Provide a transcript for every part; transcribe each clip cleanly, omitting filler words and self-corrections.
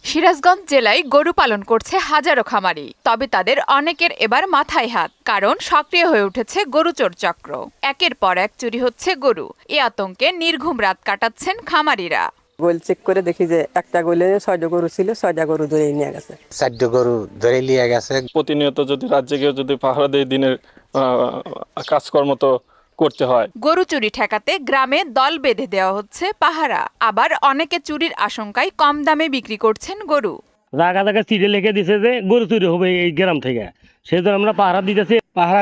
সিরাজগঞ্জ জেলায় গরু পালন করছে হাজারো খামারি, তবে তাদের অনেকের এবার মাথায় হাত, কারণ সক্রিয় হয়ে উঠেছে গরু চোর চক্র। একের পর এক চুরি হচ্ছে গরু, এ আতঙ্কে নির্ঘুম রাত কাটাচ্ছেন খামারিরা। গোল চেক করে দেখি যে একটা গোলে 6টা গরু ছিল, 6টা গরু ধরে নিয়ে গেছে, 4টা গরু ধরে নিয়ে গেছে। প্রতিনিয়ত যদি রাত জেগে যদি পাহারা দিয়ে দিনের কাজকর্ম তো করতে হয়। গরু চুরি ঠেকাতে গ্রামে দল বেঁধে দেওয়া হচ্ছে পাহারা, আবার অনেকে চুরির আশঙ্কায় কম দামে বিক্রি করছেন গরু। জায়গা জায়গা চিঠি লিখে দিছে যে গরু চুরি হবে এই গ্রাম থেকে, সেই জন্য আমরা পাহারা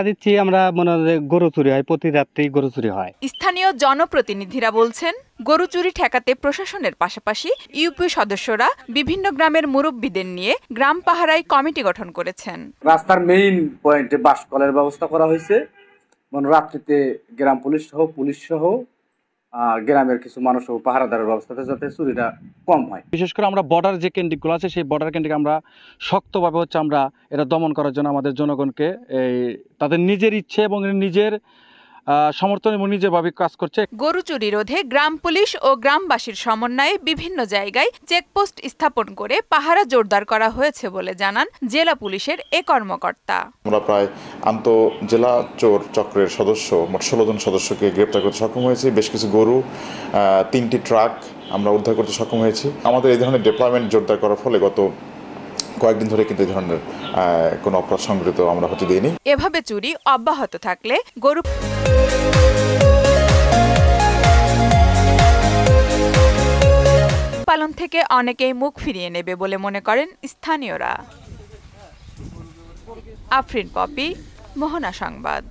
দিচ্ছি। আমরা মনে হয় গরু চুরি হয়, প্রতি রাত্রেই গরু চুরি হয়। স্থানীয় জনপ্রতিনিধিরা বলছেন, গরু চুরি ঠেকাতে প্রশাসনের পাশাপাশি ইউপি সদস্যরা বিভিন্ন গ্রামের মুরব্বীদের নিয়ে গ্রাম পাহারায় কমিটি গঠন করেছেন। রাস্তার মেইন পয়েন্টে বাসকলের ব্যবস্থা করা হয়েছে, রাত্রিতে গ্রাম পুলিশ সহ গ্রামের কিছু মানুষ পাহারাদারের ব্যবস্থাতে যাতে চুরিটা কম হয়। বিশেষ করে আমরা বর্ডার যে কেন্দ্রগুলো আছে সেই বর্ডার কেন্দ্রিক আমরা শক্তভাবে আমরা এটা দমন করার জন্য আমাদের জনগণকে তাদের নিজের ইচ্ছে এবং নিজের সমর্থন এবং নিজেরভাবে কাজ করছে। গরু চুরি রোধে গ্রাম পুলিশ ও গ্রামবাসীর সমন্বয়ে বিভিন্ন জায়গায় চেকপোস্ট স্থাপন করে পাহারা জোরদার করা হয়েছে বলে জানান জেলা পুলিশের এ কর্মকর্তা। আমরা প্রায় আন্তঃজেলা চোর চক্রের সদস্য মোট 16 জন সদস্যকে গ্রেপ্তার করতে সক্ষম হয়েছি। বেশ কিছু গরু, 3টি ট্রাক আমরা উদ্ধার করতে সক্ষম হয়েছি। আমাদের এই ধরনের ডিপ্লয়মেন্ট জোরদার করার ফলে গত কয়েকদিন ধরে কিন্তু এই ধরনের কোনো অপরাধ সংঘটিত আমরা হতে দিইনি। এভাবে চুরি অব্যাহত থাকলে গরু পালন থেকে অনেকেই মুখ ফিরিয়ে নেবে বলে মনে করেন স্থানীয়রা। আফরিন পপি, মোহনা সংবাদ।